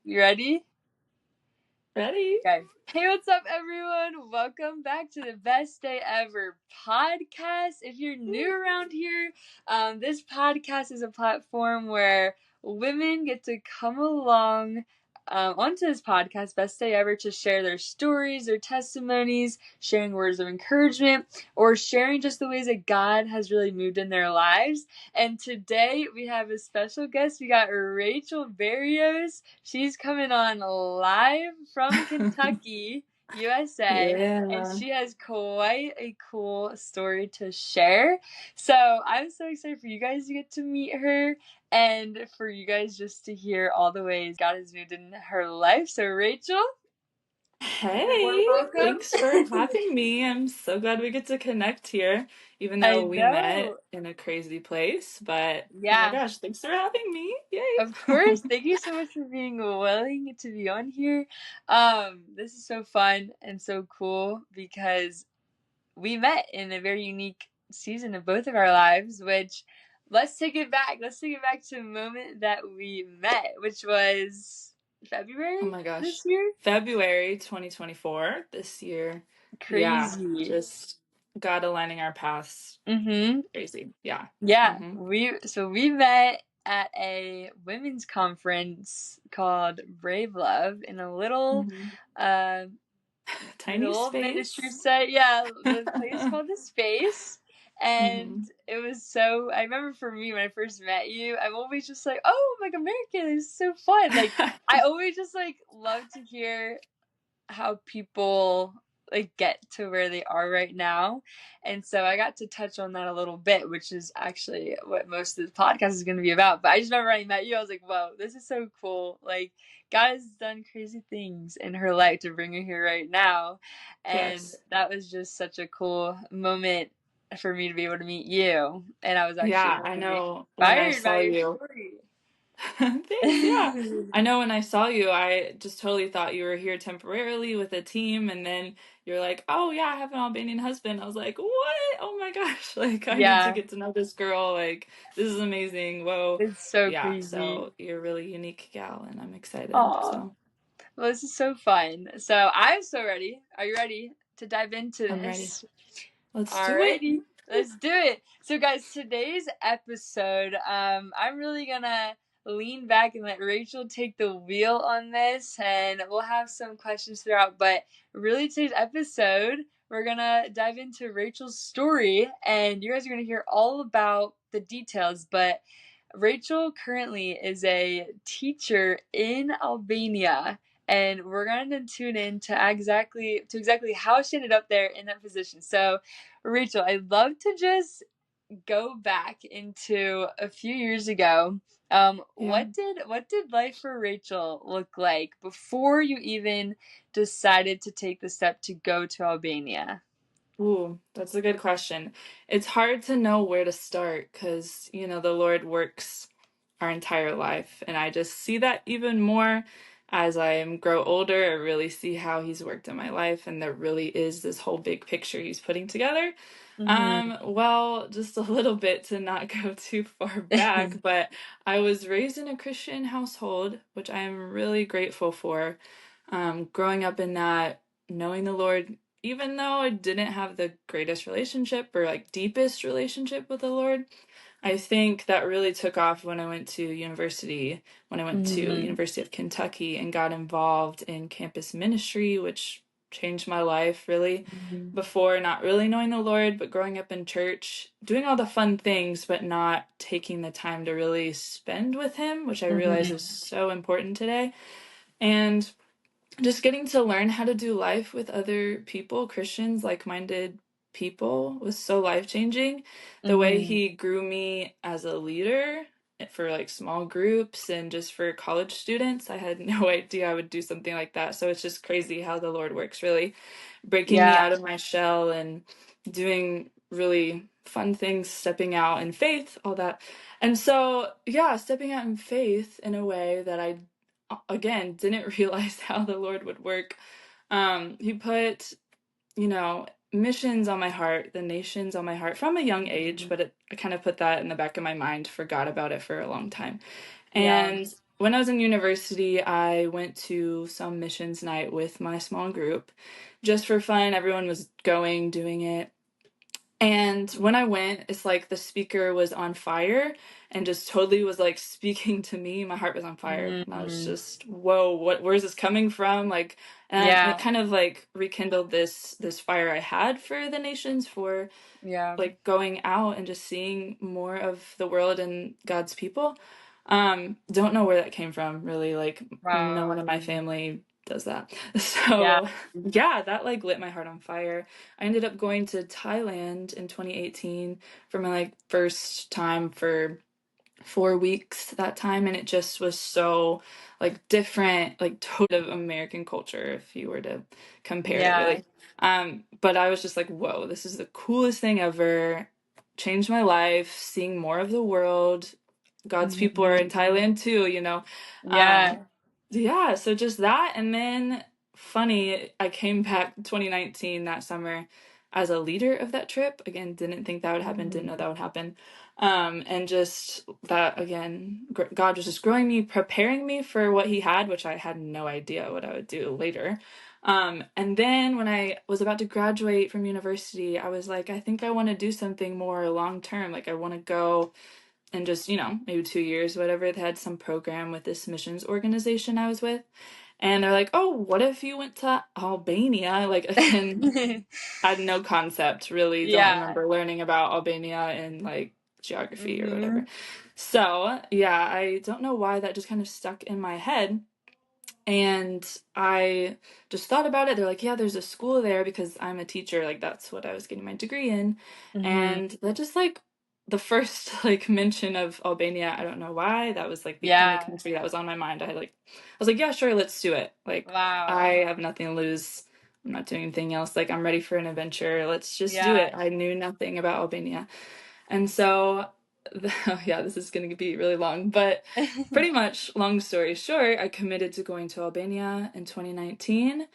You ready? Ready? Okay. Hey, what's up, everyone? Welcome back to the Best Day Ever podcast. If you're new around here, this podcast is a platform where women get to come along onto this podcast, Best Day Ever, to share their stories, their testimonies, sharing words of encouragement, or sharing just the ways that God has really moved in their lives. And today we have a special guest. We got Rachel Barrios. She's coming on live from Kentucky, USA, and Yeah. she has quite a cool story to share. So I'm so excited for you guys to get to meet her and for you guys just to hear all the ways God has moved in her life. So Rachel, Hey, welcome. thanks for having me. I'm so glad we get to connect here, even I though we met know. in a crazy place. But oh my Yeah. gosh, thanks for having me. Yay. Of course. Thank you so much for being willing to be on here. This is so fun and so cool because we met in a very unique season of both of our lives, which let's take it back. Let's take it back to the moment that we met, which was Oh February my gosh. this year. February 2024, this year. Yeah, Crazy. just God aligning our paths. Mm-hmm. Crazy. Yeah. Yeah. Mm-hmm. We met at a women's conference called Brave Love in a little Mm-hmm. uh Tiny little ministry space. set. Yeah, the place called The Space. And Mm-hmm. it was so, I remember for me when I first met you, I'm always just like, oh, I'm like American. It's so fun. Like, I always just like love to hear how people like get to where they are right now. And so I got to touch on that a little bit, which is actually what most of the podcast is going to be about. But I just remember when I met you, I was like, whoa, this is so cool. Like, God has done crazy things in her life to bring her here right now. And Yes. that was just such a cool moment for me to be able to meet you. And I was actually Yeah, I really know when I inspired by saw your you. story. Thanks, yeah. I know when I saw you, I just totally thought you were here temporarily with a team, and then you're like, "Oh yeah, I have an Albanian husband." I was like, "What? Oh my gosh, like I need to Yeah, get to know this girl. Like this is amazing. Whoa." it's so Yeah, crazy. so you're a really unique gal, and I'm excited. Aw. So Well, this is so fun. So I'm so ready. Are you ready to dive into I'm ready. this? Let's do it. Alrighty, let's do it. So, guys, today's episode, I'm really gonna lean back and let Rachel take the wheel on this, and we'll have some questions throughout. But really, today's episode, we're gonna dive into Rachel's story, and you guys are gonna hear all about the details. But Rachel currently is a teacher in Albania, and we're going to tune in to exactly how she ended up there in that position. So, Rachel, I'd love to just go back into a few years ago. Yeah. What did life for Rachel look like before you even decided to take the step to go to Albania? Ooh, that's a good question. It's hard to know where to start because, the Lord works our entire life. And I just see that even more as I grow older. I really see how He's worked in my life, and there really is this whole big picture He's putting together. Mm-hmm. Well, just a little bit to not go too far back, but I was raised in a Christian household, which I am really grateful for. Growing up in that, knowing the Lord, even though I didn't have the greatest relationship or like deepest relationship with the Lord, I think that really took off when I went to university, when I went to Mm-hmm. University of Kentucky and got involved in campus ministry, which changed my life really. Before not really knowing the Lord, but growing up in church, doing all the fun things, but not taking the time to really spend with Him, which I realize Mm-hmm. is so important today. And just getting to learn how to do life with other people, Christians, like-minded people, was so life-changing. The way Mm-hmm. He grew me as a leader for like small groups and just for college students, I had no idea I would do something like that. So it's just crazy how the Lord works, really breaking me Yeah. out of my shell and doing really fun things, stepping out in faith, all that. And so, yeah, stepping out in faith in a way that I again didn't realize how the Lord would work. He put, missions on my heart, the nations on my heart from a young age, but I kind of put that in the back of my mind, forgot about it for a long time. Yeah. And when I was in university, I went to some missions night with my small group just for fun. Everyone was going, doing it. And when I went, it's like the speaker was on fire and just totally was like speaking to me. My heart was on fire. And I was Mm, just, whoa, where's this coming from? Like, and it yeah, kind of like rekindled this fire I had for the nations, for yeah. like going out and just seeing more of the world and God's people. Don't know where that came from, really. Like, no Wow. one in my family does that. Yeah. So yeah, that like lit my heart on fire. I ended up going to Thailand in 2018 for my like first time for 4 weeks that time, and it just was so like different, like total American culture if you were to compare it, Yeah. really. But I was just like, whoa, this is the coolest thing ever. Changed my life, seeing more of the world. God's people are Hmm. in Thailand too, you know. Um, Yeah. yeah, so just that. And then funny, I came back 2019 that summer as a leader of that trip. Again, didn't think that would happen, didn't know Mhm. that would happen. And just that again, God was just growing me, preparing me for what He had, which I had no idea what I would do later. And then when I was about to graduate from university, I was like, I think I want to do something more long term. Like, I want to go and just, maybe 2 years, whatever. They had some program with this missions organization I was with. And they're like, oh, what if you went to Albania? Like, again, I had no concept, really. Don't Yeah. remember learning about Albania in like geography or whatever. Hmm. So, yeah, I don't know why that just kind of stuck in my head. And I just thought about it. They're like, yeah, there's a school there because I'm a teacher. Like, that's what I was getting my degree in. Hmm. And that just like the first like mention of Albania, I don't know why. That was like the only Yeah. country that was on my mind. I was like, yeah, sure, let's do it. Like, Wow. I have nothing to lose. I'm not doing anything else. Like, I'm ready for an adventure. Let's just do Yeah. it. I knew nothing about Albania. And so, yeah, this is going to be really long, but pretty much, long story short, I committed to going to Albania in 2019,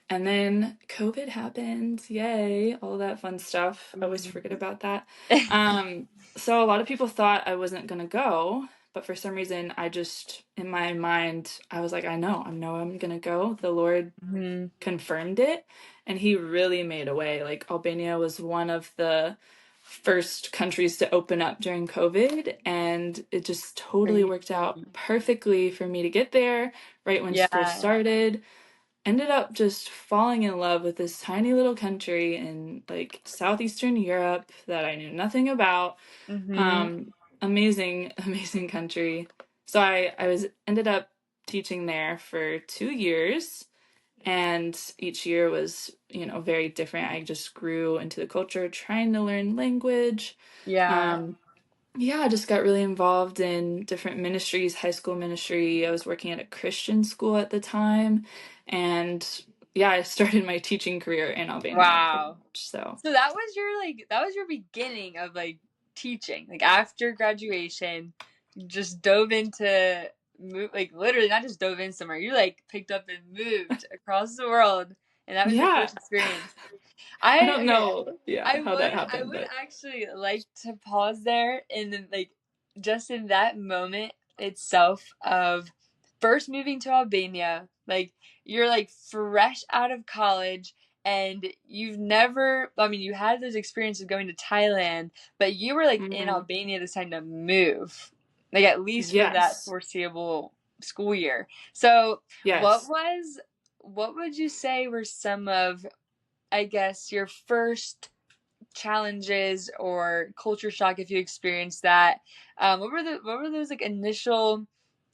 and then COVID happened. Yay, all that fun stuff. I always forget about that. Um, so a lot of people thought I wasn't going to go, but for some reason, I just, in my mind, I was like, I know I'm going to go. The Lord Hmm. confirmed it, and He really made a way. Like, Albania was one of the first countries to open up during COVID, and it just totally worked out Crazy. perfectly for me to get there right when school Yeah. started. Ended up just falling in love with this tiny little country in like southeastern Europe that I knew nothing about. Hmm. Um, amazing, amazing country. So I was ended up teaching there for 2 years, and each year was, very different. I just grew into the culture, trying to learn language. Yeah. um yeah, I just got really involved in different ministries, high school ministry. I was working at a Christian school at the time, and yeah, I started my teaching career in Albania pretty Wow. much. So So that was your that was your beginning of like teaching. Like after graduation, you just dove into move, like literally not just dove in somewhere. You like picked up and moved across the world, and that was your yeah, first experience. I I don't okay. know, yeah, how that I happened, would but actually like to pause there and then like just in that moment itself of first moving to Albania, like you're like fresh out of college and you've never I mean you had those experiences of going to Thailand, but you were like in mhm, Albania this time to move. Like at least for that yes, foreseeable school year. So yes. what would you say were some of I guess your first challenges or culture shock if you experienced that? What were those like initial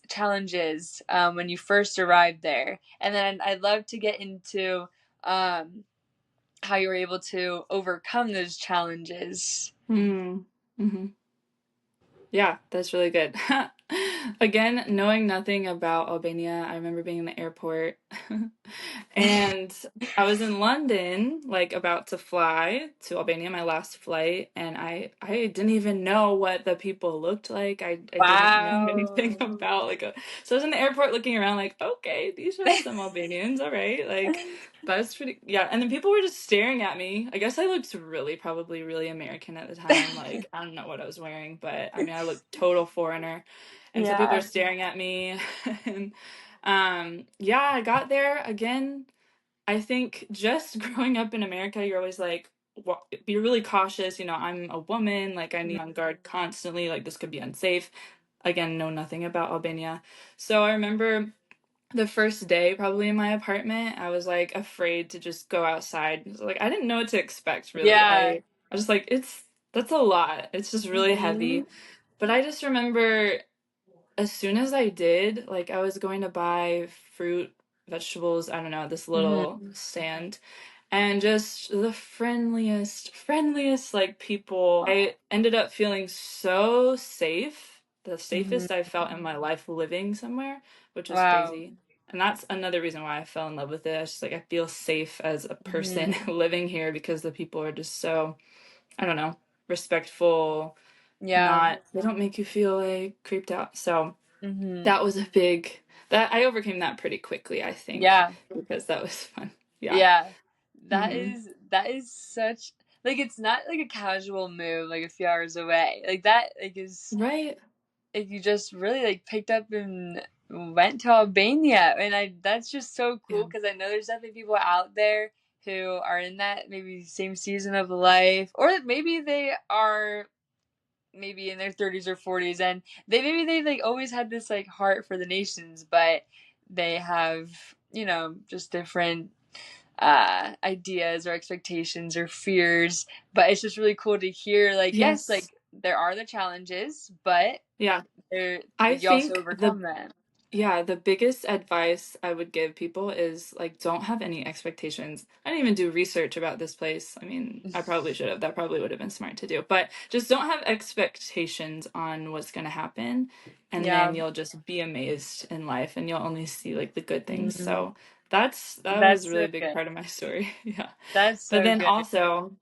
challenges when you first arrived there? And then I'd love to get into um, how you were able to overcome those challenges. Mm, mhm. Yeah, that's really good. Again, knowing nothing about Albania, I remember being in the airport and I was in London, like about to fly to Albania, my last flight, and I didn't even know what the people looked like. I didn't know anything Wow. about so I was in the airport looking around like, okay, these are some Albanians, all right. Like, that's pretty, yeah. And then people were just staring at me. I guess I looked probably really American at the time. Like, I don't know what I was wearing, but I mean, I looked total foreigner. And so people are Yeah. staring at me. And yeah, I got there again. I think just growing up in America, you're always like, be really cautious. You know, I'm a woman, like I need on guard constantly, like this could be unsafe. Again, know nothing about Albania. So I remember the first day probably in my apartment, I was like afraid to just go outside. So, like I didn't know what to expect really. Yeah. I was just like, that's a lot. It's just really Mhm. heavy. But I just remember as soon as I did, like I was going to buy fruit, vegetables, I don't know, this Mhm. little stand, and just the friendliest like people. I ended up feeling so safe, the Mhm. safest I felt in my life living somewhere, which was Wow. crazy. And that's another reason why I fell in love with it. It's just like I feel safe as a person Mhm. living here because the people are just so, I don't know, respectful, Yeah. not, they don't make you feel like creeped out. So Mhm. that was a big, that I overcame that pretty quickly, I think, Yeah. because that was fun. Yeah. Yeah. Hmm. That is such like it's not like a casual move like a few hours away. Like that like is Right. like you just really like picked up and went to Albania, and I that's just so Yeah. cool because I know there's definitely people out there who are in that maybe same season of life, or maybe they are maybe in their 30s or 40s, and they like always had this like heart for the nations, but they have, you know, just different ideas or expectations or fears. But it's just really cool to hear like yes, like Yes. there are the challenges, but Yeah. they're I like you also think overcome them. the biggest advice I would give people is like don't have any expectations. I didn't even do research about this place. I mean, I probably should have. That probably would have been smart to do. But just don't have expectations on what's going to happen, and Yeah. then you'll just be amazed in life and you'll only see like the good things. Mhm. So that was That's really so a big good. part of my story. Yeah. That's But so then good. also,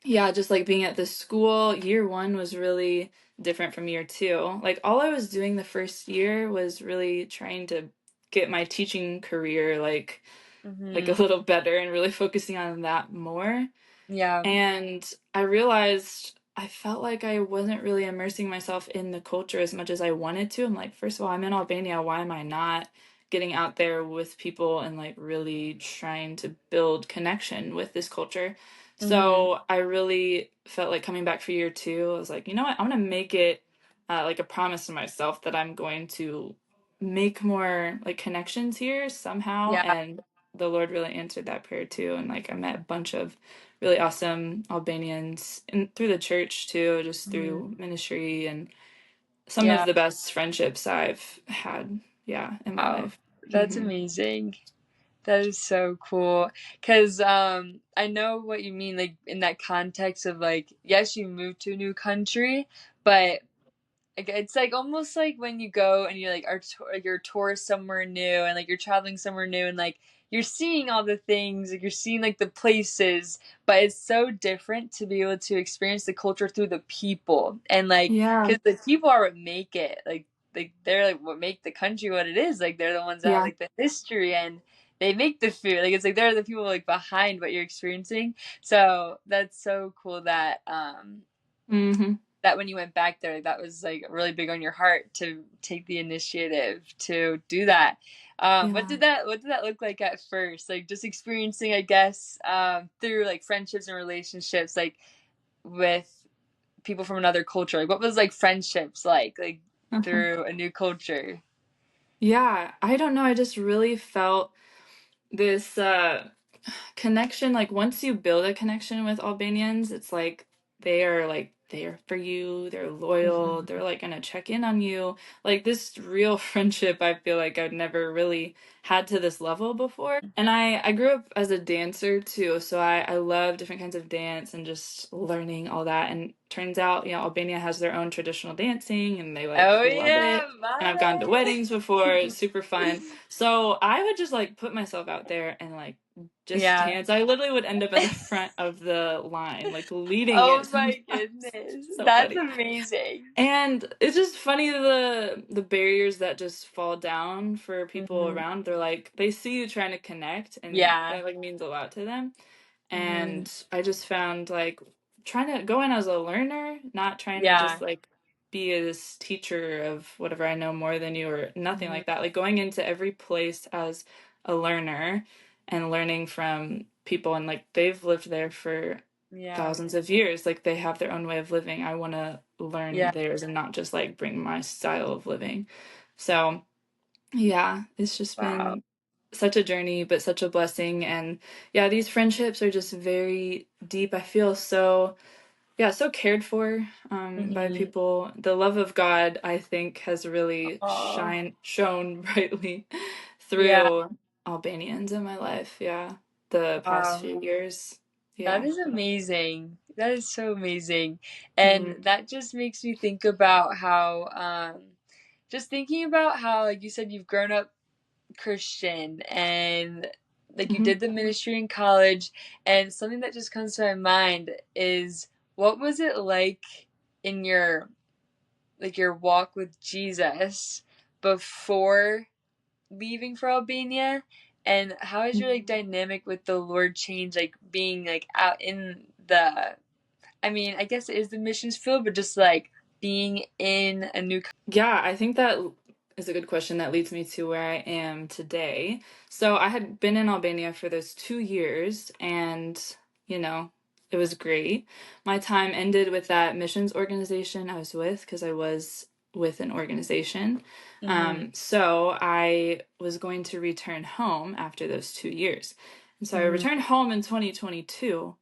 yeah, just like being at the school, year one was really different from year two. Like all I was doing the first year was really trying to get my teaching career like a Mhm. little better and really focusing on that more. Yeah. And I realized I felt like I wasn't really immersing myself in the culture as much as I wanted to. I'm like, first of all, I'm in Albania. Why am I not getting out there with people and like really trying to build connection with this culture? Mhm. So I really felt like coming back for year two, I was like, you know what? I'm going to make it like a promise to myself that I'm going to make more like connections here somehow. Yeah. And the Lord really answered that prayer too. And like I met a bunch of really awesome Albanians and through the church too, just Mhm. through ministry and some of Yeah. the best friendships I've had, yeah, in my Wow. life. That's Hmm. amazing. That is so cool. Cause I know what you mean, like in that context of like, yes, you moved to a new country, but like, it's like almost like when you go and you like like you're a tourist somewhere new and like you're traveling somewhere new and like you're seeing all the things, like you're seeing like the places, but it's so different to be able to experience the culture through the people and like Yeah, because the people are what make it like they're like what make the country what it is. Like they're the ones that have yeah. like the history and they make the food. Like it's like they're the people like behind what you're experiencing. So that's so cool that Hmm. that when you went back there, that was like really big on your heart to take the initiative to do that. Yeah. What did that look like at first? Like just experiencing, I guess, through like friendships and relationships, like with people from another culture. Like what was like friendships like Uh-huh. through a new culture? Yeah, I don't know. I just really felt this connection. Like once you build a connection with Albanians, it's like they are for you, they're loyal, Mhm. they're like gonna check in on you. Like this real friendship, I feel like I've never really had to this level before. And I grew up as a dancer too, so I love different kinds of dance and just learning all that. And turns out, you know, Albania has their own traditional dancing and they like Oh love yeah, it. And I've gone to Mare. weddings before, it's super fun. So I would just like put myself out there and like just Yeah. dance. I literally would end up at the front of the line, like leading Oh it my sometimes. goodness, So that's funny. amazing. And it's just funny the barriers that just fall down for people Hmm. around. They're like they see you trying to connect and Yeah. that like means a lot to them. Hmm. And I just found like trying to go in as a learner, not trying to Yeah. just like be this teacher of whatever, I know more than you, or nothing Mhm. like that. Like going into every place as a learner and learning from people, and like they've lived there for Yeah. thousands of years. Like they have their own way of living. I want to learn Yeah. theirs and not just like bring my style of living. So yeah, it's just Wow. been such a journey, but such a blessing. And yeah, these friendships are just very deep. I feel so, yeah, so cared for by Mhm. people. The love of God, I think, has really Oh. shone brightly Yeah. through Albanians in my life. Yeah, the past Wow. few years. That Yeah. is amazing. That is so amazing. And Mhm. that just makes me think about how, just thinking about how, like you said, you've grown up Christian and like you Mhm. did the ministry in college. And something that just comes to my mind is what was it like in your, like your walk with Jesus before leaving for Albania? And how has your like dynamic with the Lord changed, like being like out in the, I mean, I guess it is the missions field, but just like being in a new Yeah, I think that is a good question that leads me to where I am today. So I had been in Albania for those 2 years, and you know, it was great. My time ended with that missions organization I was with, because I was with an organization. hmm So I was going to return home after those 2 years. And so I hmm returned home in 2022.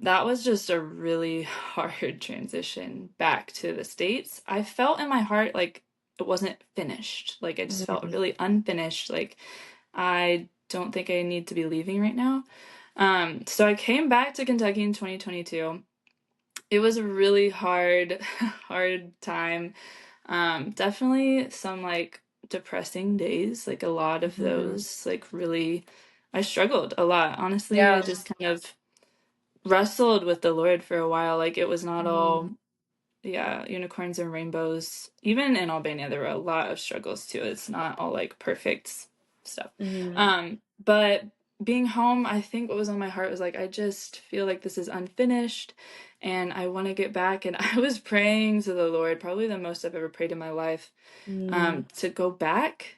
That was just a really hard transition back to the States. I felt in my heart like it wasn't finished. Like I just felt hmm really unfinished. Like I don't think I need to be leaving right now. So I came back to Kentucky in 2022. It was a really hard, hard time. Definitely some like depressing days, like a lot of hmm those, like really, I struggled a lot. Honestly, I Yeah. just kind of wrestled with the Lord for a while. Like it was not hmm all, yeah, unicorns and rainbows. Even in Albania, there were a lot of struggles too. It's not all like perfect stuff. hmm But being home, I think what was on my heart was like, I just feel like this is unfinished and I want to get back. And I was praying to the Lord, probably the most I've ever prayed in my life, hmm to go back.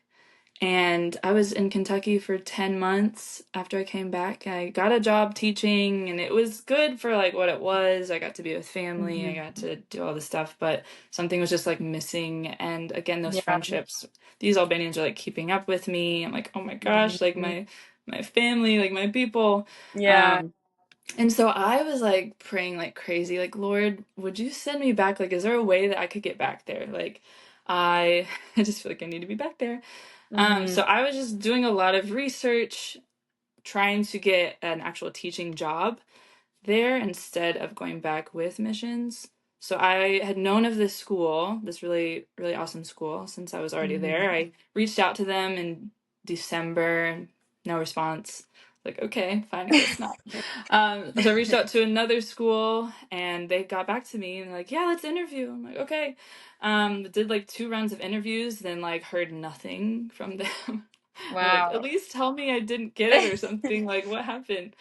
And I was in Kentucky for 10 months after I came back. I got a job teaching, and it was good for like what it was. I got to be with family, I hmm got to do all this stuff, but something was just like missing. And again, those Yeah. friendships, these Albanians are like keeping up with me. I'm like, oh my gosh, like hmm my family, like my people. Yeah. Um, and so I was like praying like crazy, like, Lord, would you send me back? Like, is there a way that I could get back there? Like, I I just feel like I need to be back there. hmm So I was just doing a lot of research, trying to get an actual teaching job there instead of going back with missions. So I had known of this school, this really, really awesome school, since I was already hmm there. I reached out to them in December, no response. Like, okay, fine, I guess not. So I reached out to another school and they got back to me and they're like, yeah, let's interview. I'm like, okay. Did like 2 rounds of interviews, then like heard nothing from them. I was like, at Wow. least tell me I didn't get it or something. Like, what happened?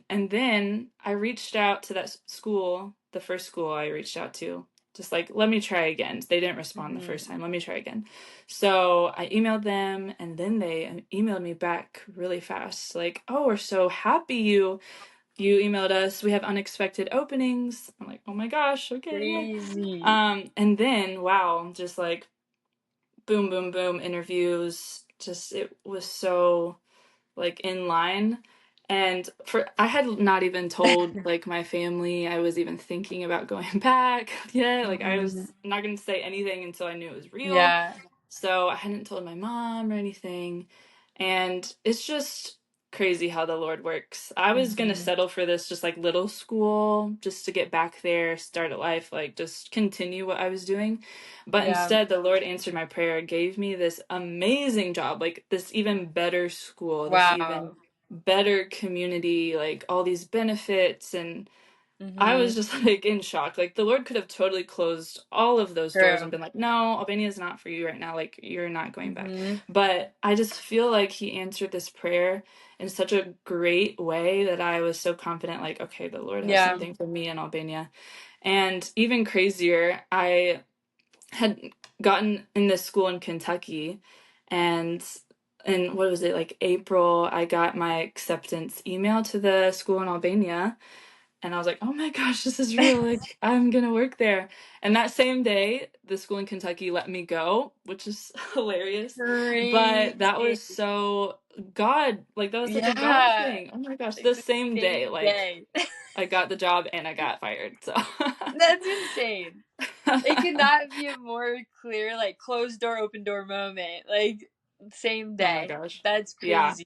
And then I reached out to that school, the first school I reached out to, just like, let me try again. They didn't respond the hmm first time. Let me try again. So I emailed them and then they emailed me back really fast. Like, oh, we're so happy you emailed us. We have unexpected openings. I'm like, oh my gosh, okay, yeah. Crazy. And then wow, just like boom, boom, boom, interviews. Just it was so like in line. And for I had not even told like my family I was even thinking about going back. Yeah, like I hmm was not going to say anything until I knew it was real. Yeah. So I hadn't told my mom or anything. And it's just crazy how the Lord works. I was going to hmm settle for this just like little school just to get back there, start a life, like just continue what I was doing. But Yeah. instead, the Lord answered my prayer, gave me this amazing job, like this even better school, this even Wow. better community, like all these benefits. And I hmm was just like in shock. Like the Lord could have totally closed all of those doors and True. been like, no, Albania is not for you right now. Like you're not going back. hmm But I just feel like He answered this prayer in such a great way that I was so confident, like, okay, the Lord has Yeah. something for me in Albania. And even crazier, I had gotten in this school in Kentucky, and in what was it, like April, I got my acceptance email to the school in Albania, and I was like, oh my gosh, this is real. Like, I'm gonna work there. And that same day, the school in Kentucky let me go, which is hilarious. But that Crazy. was so God, like that was such a God Yeah. thing. Oh my gosh, Like the the same day, same like day. I got the job and I got fired. So That's insane. It could not be a more clear, like closed door, open door moment. Like same oh my day. gosh. That's Yeah. crazy.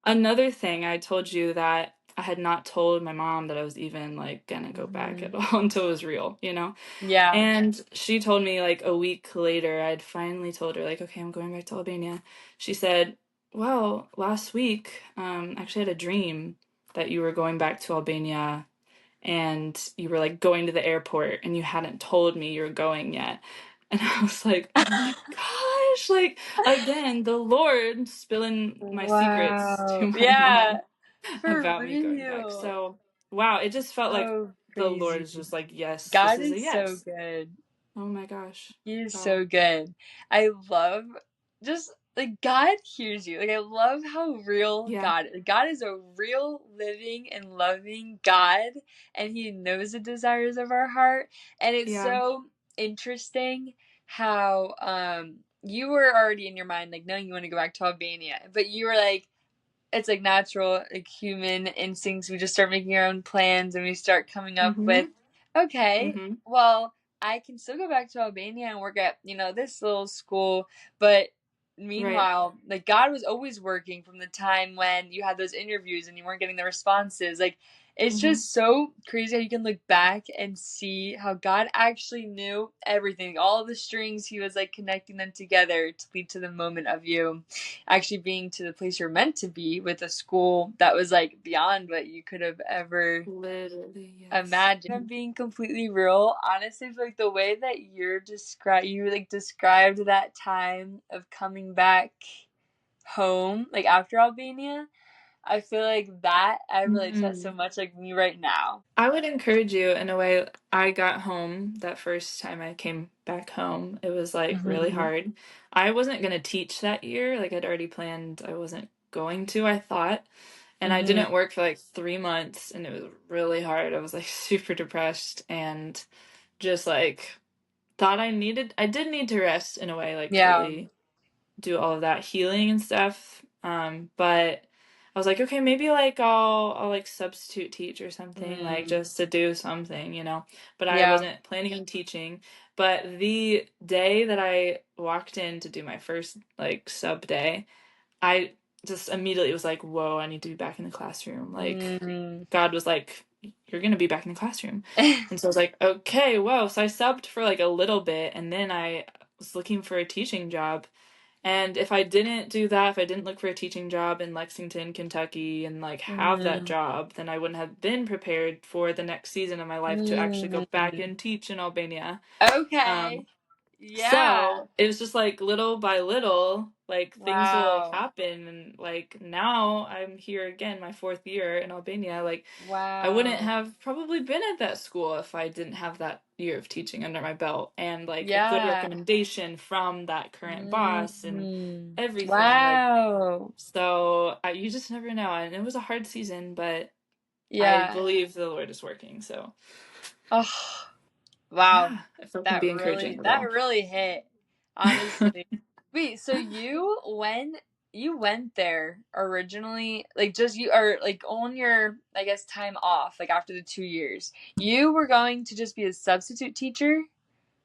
Another thing, I told you that I had not told my mom that I was even like gonna go back at Hmm. all until it was real, you know? Yeah. And she told me like a week later, I'd finally told her, like, okay, I'm going back to Albania. She said, well, last week, I actually had a dream that you were going back to Albania and you were like going to the airport and you hadn't told me you were going yet. And I was like, oh my gosh, like again, the Lord spilling my secrets to Wow. my Yeah. mom For about me going back. real. So, wow, it just felt like So the Lord crazy. is just like, yes, this God is a is so yes. good. Oh my gosh. He is Wow. so good. I love just like God hears you. Like I love how real Yeah. God is. God is a real, living, and loving God, and He knows the desires of our heart. And it's Yeah. so interesting how you were already in your mind like knowing you want to go back to Albania, but you were like it's like natural, like human instincts. We just start making our own plans and we start coming up with, Mm-hmm. okay, Mm-hmm. well, I can still go back to Albania and work at, this little school. But Right. meanwhile, like God was always working from the time when you had those interviews and you weren't getting the responses. Like, it's Mm-hmm. just so crazy how you can look back and see how God actually knew everything, all the strings. He was like connecting them together to lead to the moment of you actually being to the place you're meant to be with a school that was like beyond what you could have ever Literally, yes. imagined. I'm being completely real. Honestly, I feel like the way that you like described that time of coming back home, like after Albania, I feel like that I relate to that Mm-hmm. so much, like me right now. I would encourage you in a way. I got home that first time I came back home. It was like really Mm-hmm. hard. I wasn't going to teach that year. Like I'd already planned I wasn't going to, I thought. And I Mm-hmm. didn't work for like 3 months and it was really hard. I was like super depressed and just like thought I did need to rest in a way, like Yeah. fully do all of that healing and stuff. But I was like, okay, maybe like I'll like substitute teach or something, like Mm. just to do something, you know. But I Yeah. wasn't planning on teaching. But the day that I walked in to do my first like sub day, I just immediately was like, whoa, I need to be back in the classroom. Like Mm. God was like, you're gonna be back in the classroom. And so I was like, okay, whoa. So I subbed for like a little bit and then I was looking for a teaching job. And if I didn't do that, if I didn't look for a teaching job in Lexington, Kentucky, and like have that Mm. job, then I wouldn't have been prepared for the next season of my life to actually go back Mm. and teach in Albania. Okay. Um, Yeah. so it was just like little by little, like things will Wow. happen. And like now I'm here again, my fourth year in Albania. Like I wouldn't Wow. have probably been at that school if I didn't have that year of teaching under my belt and like a good Yeah. recommendation from that current boss and Mhm. everything. Like, Wow. so you just never know. And it was a hard season, but I Yeah. believe the Lord is working. So Oh, wow. yeah, if I can be encouraging at That all. really hit, honestly. Wait, so you went there originally, like just you or like on your, I guess, time off, like after the 2 years, you were going to just be a substitute teacher?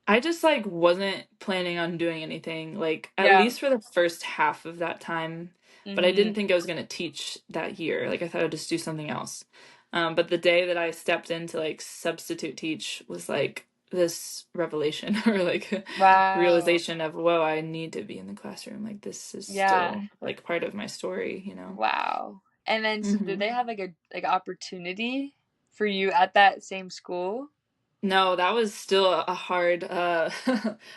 I just like wasn't planning on doing anything, like at Yeah. least for the first half of that time. But I Mm-hmm. didn't think I was gonna teach that year. Like I thought I'd just do something else. But the day that I stepped in to like substitute teach was like this revelation or like Wow. realization of, whoa, I need to be in the classroom. Like this is Yeah. still like part of my story, you know? Wow. And then so did Hmm. they have like a like opportunity for you at that same school? No, that was still a hard a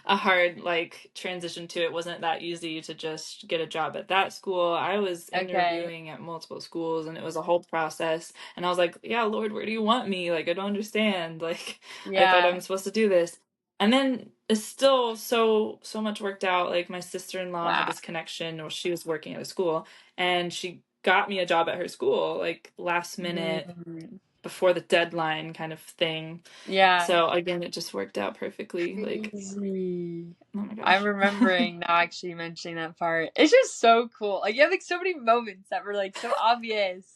hard like transition to it. Wasn't that easy to just get a job at that school. I was Okay. interviewing at multiple schools and it was a whole process. And I was like, "Yeah, Lord, where do you want me? Like I don't understand. Like I thought Yeah. I'm supposed to do this." And then it's still so much worked out. Like my sister-in-law had Wow. this connection, or she was working at a school and she got me a job at her school like last minute Mm. before the deadline kind of thing. Yeah. So again, it just worked out perfectly. Like, Crazy. oh my I'm gosh. remembering now actually mentioning that part. It's just so cool. Like you have like so many moments that were like so obvious.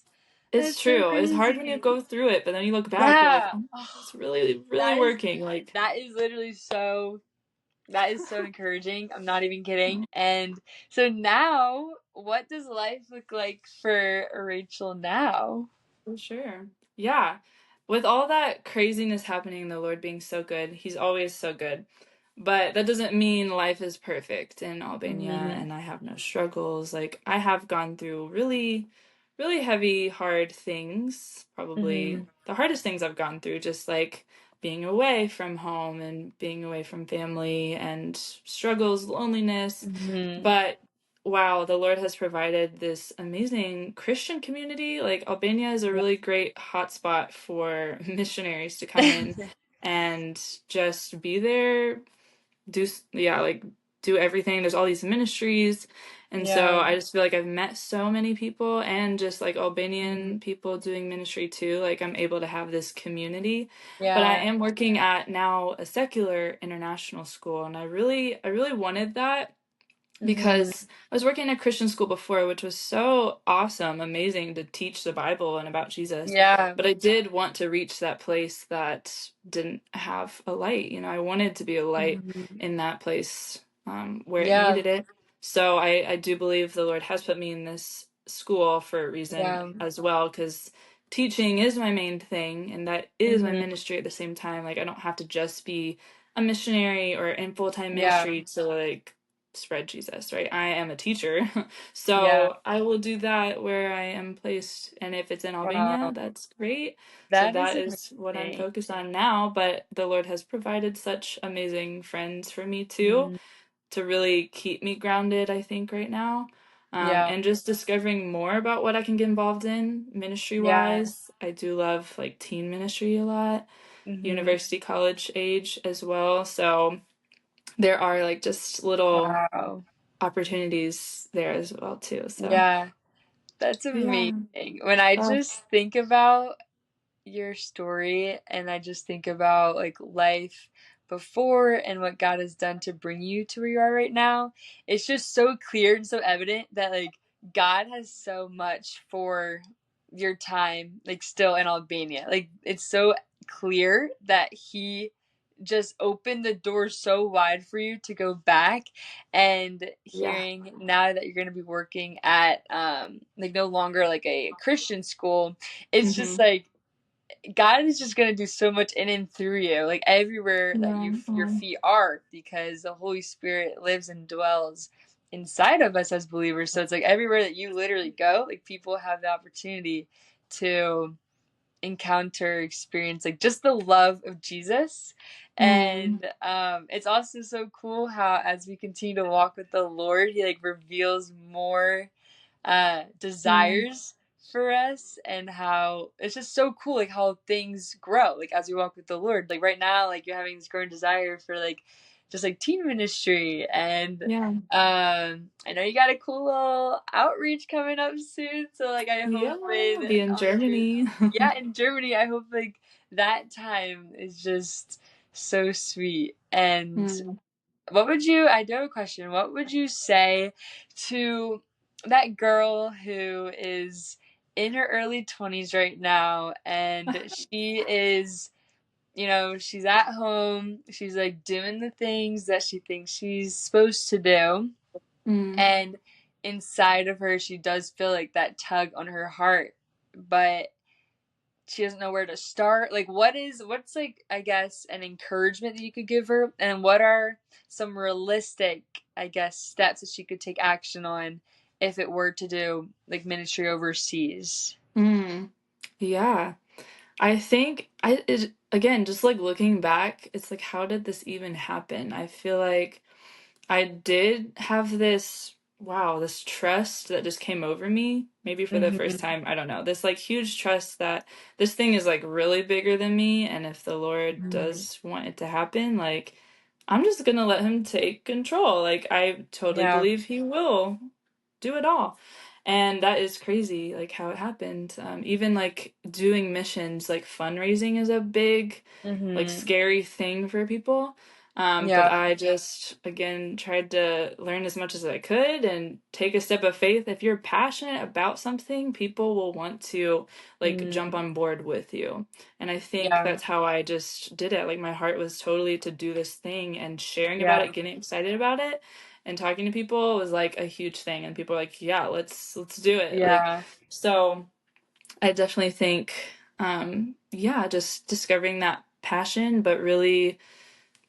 It's That's so true. It's hard when you crazy. go through it, but then you look back, you're like, Yeah. oh, Oh, it's really, really that is working. Like, that is literally so that is so encouraging. I'm not even kidding. And so now, what does life look like for Rachel now? for sure. Yeah. With all that craziness happening, the Lord being so good, He's always so good. But that doesn't mean life is perfect in Albania Mm-hmm. and I have no struggles. Like, I have gone through really, really heavy, hard things. Mm-hmm. Probably the hardest things I've gone through, just like being away from home and being away from family and struggles, loneliness. Mm-hmm. But wow, the Lord has provided this amazing Christian community. Like Albania is a really great hotspot for missionaries to come in and just be there, yeah, like do everything. There's all these ministries. And so Yeah. I just feel like I've met so many people and just like Mm-hmm. Albanian people doing ministry too. Like I'm able to have this community. But I Yeah. am working at now a secular international school and I really wanted that Mm-hmm. because I was working in a Christian school before, which was so awesome, amazing to teach the Bible and about Jesus. Yeah. But I did want to reach that place that didn't have a light. You know, I wanted to be a light Mm-hmm. in that place where it Yeah. needed it. So I do believe the Lord has put me in this school for a reason Yeah. as well, because teaching is my main thing and that is my Mm-hmm. ministry at the same time. Like I don't have to just be a missionary or in full-time Yeah. ministry to like spread Jesus, right? I am a teacher. Yeah. So I will do that where I am placed. And if it's in Albania, Wow. that's great. So That is that is what I'm amazing. focused on now. But the Lord has provided such amazing friends for me too Mm-hmm. to really keep me grounded, I think, right now. Yeah. And just discovering more about what I can get involved in ministry Yeah. wise. I do love like teen ministry a lot, Mm-hmm. university, college age as well. So there are like just little Wow. opportunities there as well too. So Yeah. That's yeah. amazing. When I Oh. just think about your story and I just think about like life before and what God has done to bring you to where you are right now, it's just so clear and so evident that like God has so much for your time, like still in Albania. Like it's so clear that He just opened the door so wide for you to go back. And Yeah. hearing now that you're going to be working at like no longer like a Christian school, it's just Mm-hmm. like God is just gonna do so much in and through you, like everywhere that Yeah. your feet are, because the Holy Spirit lives and dwells inside of us as believers. So it's like everywhere that you literally go, like people have the opportunity to encounter, experience like just the love of Jesus. Mm. And it's also so cool how as we continue to walk with the Lord, He like reveals more Yeah. desires for us, and how it's just so cool like how things grow like as we walk with the Lord. Like right now, like you're having this growing desire for like just like teen ministry. And Yeah. I know you got a cool little outreach coming up soon, so like I Yeah. hope I'll be in Germany. yeah, in Germany, I hope like that time is just so sweet. And Mm. what would you, I do have a question. What would you say to that girl who is in her early 20s right now, and she is, she's at home, she's like doing the things that she thinks she's supposed to do, Mm. and inside of her, she does feel like that tug on her heart, but she doesn't know where to start. Like what's like I guess an encouragement that you could give her, and what are some realistic I guess steps that she could take action on if it were to do like ministry overseas? Mm. Yeah. I think again, just like looking back, it's like, how did this even happen? I feel like I did have this, wow, this trust that just came over me, maybe for the first Mhm. time. I don't know. This like huge trust that this thing is like really bigger than me. And if the Lord Mhm. does want it to happen, like, I'm just gonna let him take control. Like, I totally Yeah. believe he will do it all. And that is crazy, like how it happened. Even like doing missions, like fundraising is a big, like Mhm. scary thing for people. But Yeah. I just, again, tried to learn as much as I could and take a step of faith. If you're passionate about something, people will want to like jump Mm. on board with you. And I think Yeah. that's how I just did it. Like my heart was totally to do this thing, and sharing about Yeah. it, getting excited about it, and talking to people was like a huge thing. And people are like, yeah, let's do it. Like, Yeah. so I definitely think, yeah, just discovering that passion, but really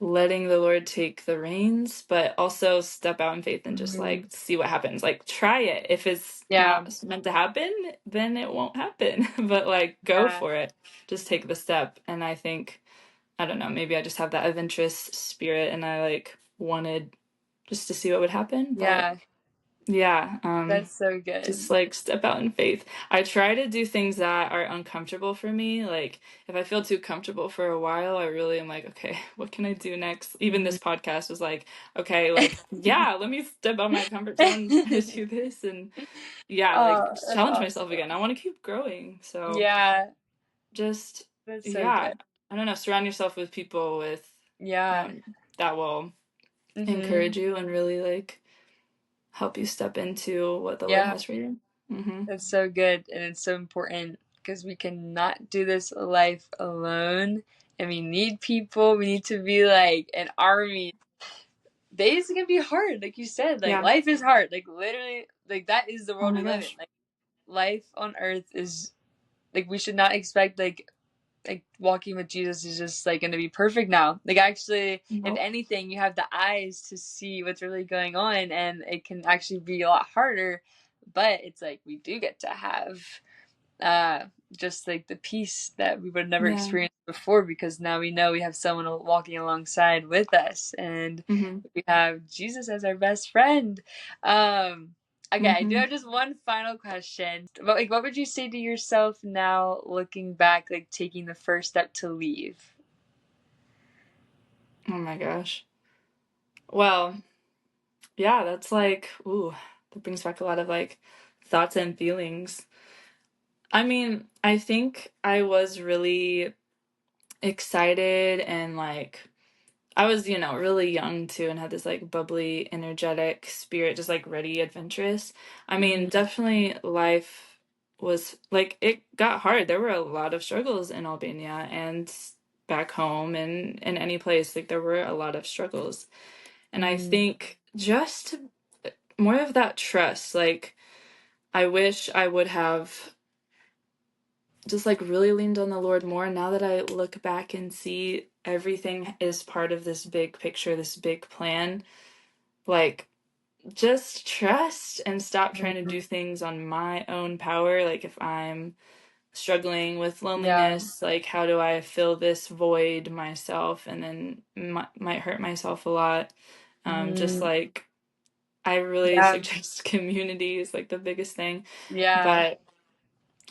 letting the Lord take the reins, but also step out in faith and just like Mhm. see what happens. Like try it. If it's Yeah. not meant to happen, then it won't happen. But like go Yeah. for it. Just take the step. And I think, I don't know, maybe I just have that adventurous spirit and I like wanted just to see what would happen. But Yeah. yeah, That's so just good. like step out in faith. I try to do things that are uncomfortable for me. Like if I feel too comfortable for a while, I really am like, okay, what can I do next? Even Mhm. this podcast was like, okay, like yeah, let me step out my comfort zone and try to do this, and yeah, like Oh, that's challenge myself awesome. again. I want to keep growing. So Yeah. just That's so yeah, good. I don't know, surround yourself with people with Yeah. um that will Mhm. encourage you and really like help you step into what the Lord Yeah. has for you. Mm-hmm. That's so good, and it's so important because we cannot do this life alone, and we need people. We need to be like an army. Days can be hard, like you said. Like Yeah. life is hard. Like literally, like that is the Oh world my we live in. gosh. Like life on earth is like we should not expect like walking with Jesus is just like going to be perfect now. Like actually, if Nope. anything, you have the eyes to see what's really going on, and it can actually be a lot harder. But it's like we do get to have uh just like the peace that we would never Yeah. experience before because now we know we have someone walking alongside with us and Mm-hmm. we have Jesus as our best friend. Okay, I do Mm-hmm. have just one final question. But like what would you say to yourself now looking back, like taking the first step to leave? Oh my gosh. Well, yeah, that's like, ooh, that brings back a lot of like thoughts and feelings. I mean, I think I was really excited and like I was, really young too and had this like bubbly, energetic spirit, just like ready, adventurous. I mean, Mm-hmm. definitely life was like it got hard. There were a lot of struggles in Albania and back home and in any place. Like there were a lot of struggles. And I Mm-hmm. think just more of that trust. Like I wish I would have just like really leaned on the Lord more now that I look back and see everything is part of this big picture, this big plan. Like, just trust and stop trying to Mm-hmm. do things on my own power. Like, if I'm struggling with Yeah. loneliness, like, how do I fill this void myself and then might hurt myself a lot? Just Mm-hmm. like, I really Yeah. suggest community is like the biggest thing. Yeah. But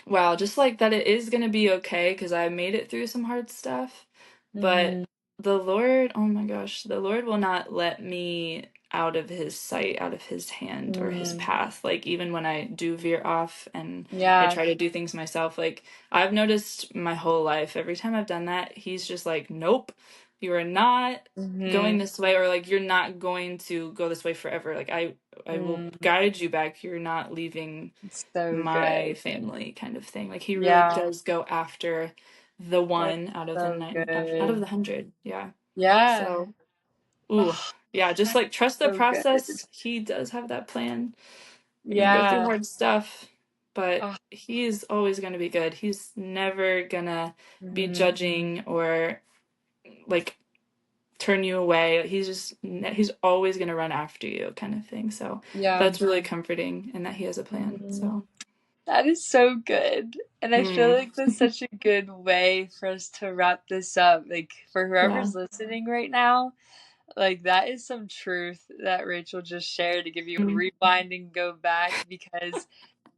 wow, just like that it is going to be okay because I made it through some hard stuff. But Mm-hmm. the Lord, oh my gosh, the Lord will not let me out of his sight, out of his hand or his Mm-hmm. path. Like even when I do veer off and I Yeah. try to do things myself, like I've noticed my whole life, every time I've done that, he's just like, nope, you are not going Mm-hmm. this way, or like you're not going to go this way forever. Like I will Mm. guide you back. You're not leaving It's so my good. family, kind of thing. Like he really Yeah, does go after the that's one out of the so nine, out of good. the 100. Yeah. Yeah. So, ooh, Oh, yeah, just that's like trust the so good. process. He does have that plan. You're gonna go through Yeah. hard stuff, but Oh, he's always gonna be good. He's never gonna be mhm. judging or like turn you away. He's always gonna run after you, kind of thing. So Yeah. that's really comforting, and that he has a plan. Mhm. So That is so good. And I feel Mm, like that's such a good way for us to wrap this up. Like, for yeah. whoever's listening right now, like, that is some truth that Rachel just shared to give you a Mm, rewind and go back, because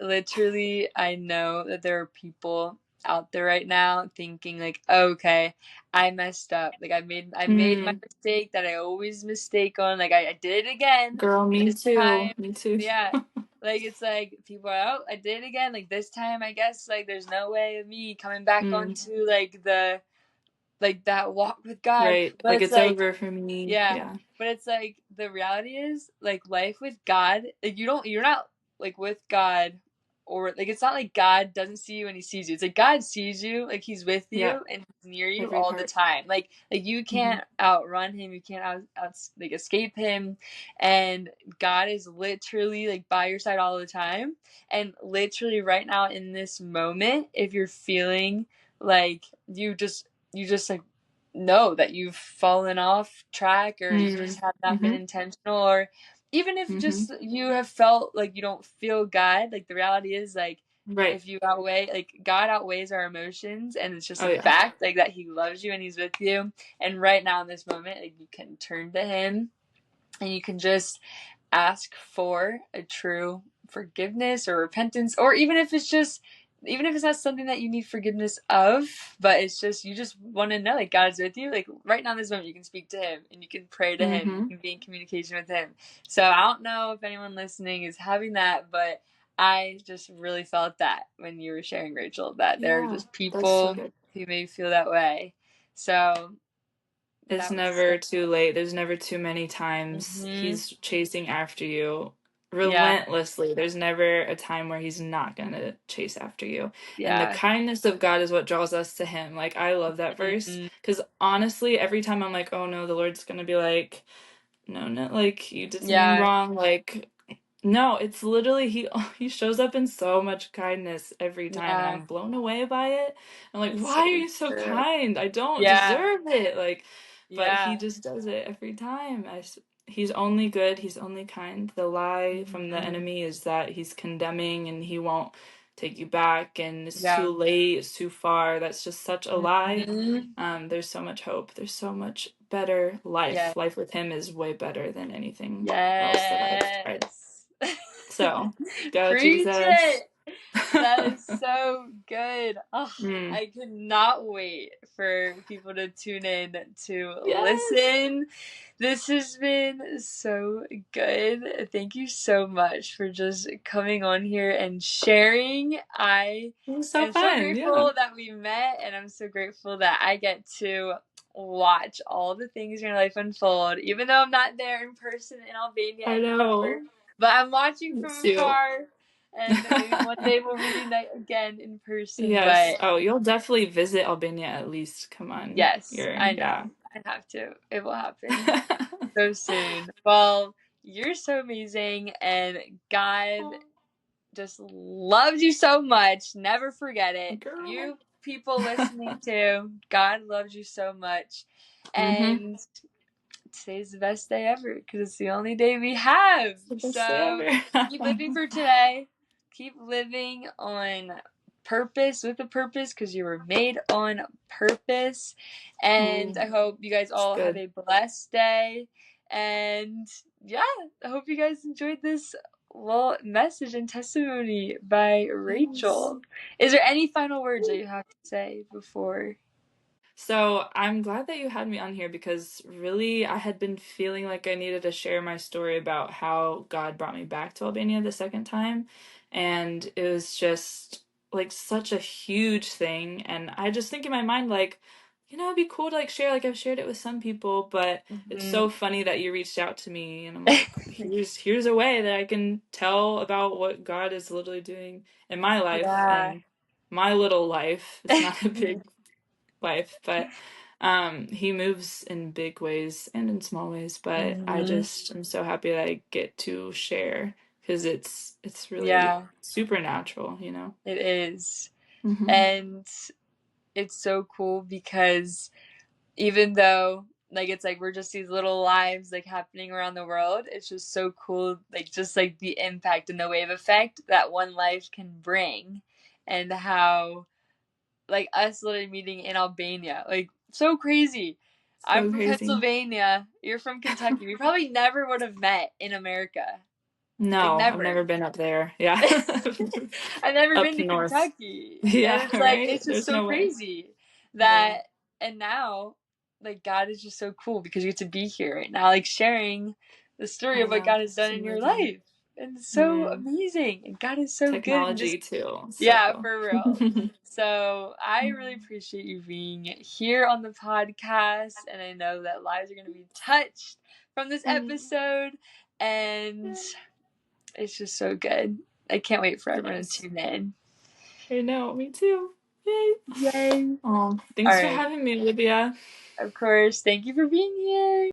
literally I know that there are people out there right now thinking like, oh, okay, I messed up. Like, I made my mm. mistake that I always mistake on. Like, I did it again Girl, me this too. time. Me too. Yeah. Like, it's like people are, oh, I did it again. Like, this time I guess like there's no way of me coming back Mm, onto like that walk with God. right. But Like it's it's like, over for me. yeah, Yeah. but it's like the reality is like life with God, like you're not like with God, or like it's not like God doesn't see you and he sees you. It's like God sees you, like he's with Yeah. you and he's near you Every all the part. time. Like you Hmm. can't outrun him, you can't out like escape him, and God is literally like by your side all the time. And literally right now in this moment, if you're feeling like you just like know that you've fallen off track, or you Mm, just have not been mm-hmm. intentional, or even if Mm-hmm. just you have felt like you don't feel God, like the reality is like Right. if you outweigh, like God outweighs our emotions, and it's just Oh a yeah. fact like that he loves you and he's with you. And right now in this moment, like you can turn to him and you can just ask for a true forgiveness or repentance, or even if it's not something that you need forgiveness of, but it's just you just want to know like God's with you. Like right now in this moment, you can speak to him and you can pray to him. You Mm-hmm. can be in communication with him. So I don't know if anyone listening is having that, but I just really felt that when you were sharing, Rachel, that there are Yeah. just That's so people good. who may feel that way. So It's that was so. never too late. There's never too many times Hmm. he's chasing after you Yeah, relentlessly. There's never a time where he's not gonna chase after you. And the yeah. kindness of God is what draws us to him. Like I love that verse Mhm. because honestly, every time I'm like, oh no, the Lord's gonna be like, no, no, like you did something Yeah, wrong. Like no, it's literally he he shows up in so much kindness every time and yeah. I'm blown away by it. I'm like, It's why so are you so true. kind? I don't Yeah, deserve it. Like, but he yeah. just does it every time. He's only good, he's only kind. The lie from the Mhm. enemy is that he's condemning and he won't take you back and it's too Yeah. late, it's too far. That's just such a lie. Mhm. There's so much hope. There's so much better life. Yeah. Life with him is way better than anything else that I've tried. Yes. So, go Preach Jesus. it. That is so good. Oh, Mm. I cannot wait for people to tune in to Yes. listen. This has been so good. Thank you so much for just coming on here and sharing. I It was so am so fun. Yeah. grateful that we met, and I'm so grateful that I get to watch all the things in your life unfold, even though I'm not there in person in Albania I anymore. know. But I'm watching from Miss you. afar, and maybe one day we'll reunite again in person. Yes. But Oh, you'll definitely visit Albania at least. Come on. yes, You're, I yeah. know. I have to. It will happen so soon. Well, you're so amazing, and God Oh, just loves you so much. Never forget it. girl. You people listening too, God loves you so much. Mm-hmm. And today's the best day ever because it's the only day we have. The best day So keep ever. living for today. Keep living on purpose, with a purpose, because you were made on purpose. And I Mm, hope you guys it's all have good. a blessed day. And yeah, I hope you guys enjoyed this little message and testimony by Yes. Rachel. Is there any final words that you have to say before? So I'm glad that you had me on here because really I had been feeling like I needed to share my story about how God brought me back to Albania the second time. And it was just like such a huge thing. And I just think in my mind, like, it'd be cool to like share, like I've shared it with some people, but it's Mm-hmm. so funny that you reached out to me and I'm like, here's a way that I can tell about what God is literally doing in my life Yeah. and my little life. It's not a big life, but he moves in big ways and in small ways, but I Hmm. just am so happy that I get to share because it's really Yeah, supernatural. it is. Hmm. And it's so cool because even though like it's like we're just these little lives like happening around the world. It's just so cool, like just like the impact and the wave effect that one life can bring, and how like us literally meeting in Albania, like so crazy. I'm So from crazy. Pennsylvania, you're from Kentucky. We probably never would have met in America. Like No, I've never. never been up there. Yeah. I've never Up been to north. Kentucky. And Yeah, it's like, right? it's just There's so no way. crazy Yeah. that, and now, like, God is just so cool because you get to be here right now, like, sharing the story I of what know. God has It's done in your amazing. life. And it's so Mm. amazing. And God is so good. And just, Technology too. So yeah, cool. for real. So I really appreciate you being here on the podcast. And I know that lives are going to be touched from this Mm. episode. And it's just so good. I can't wait for everyone to Yes. tune in. I know, me too. Yay. Yay. Oh, All thanks for right. having me, Olivia. Of course. Thank you for being here.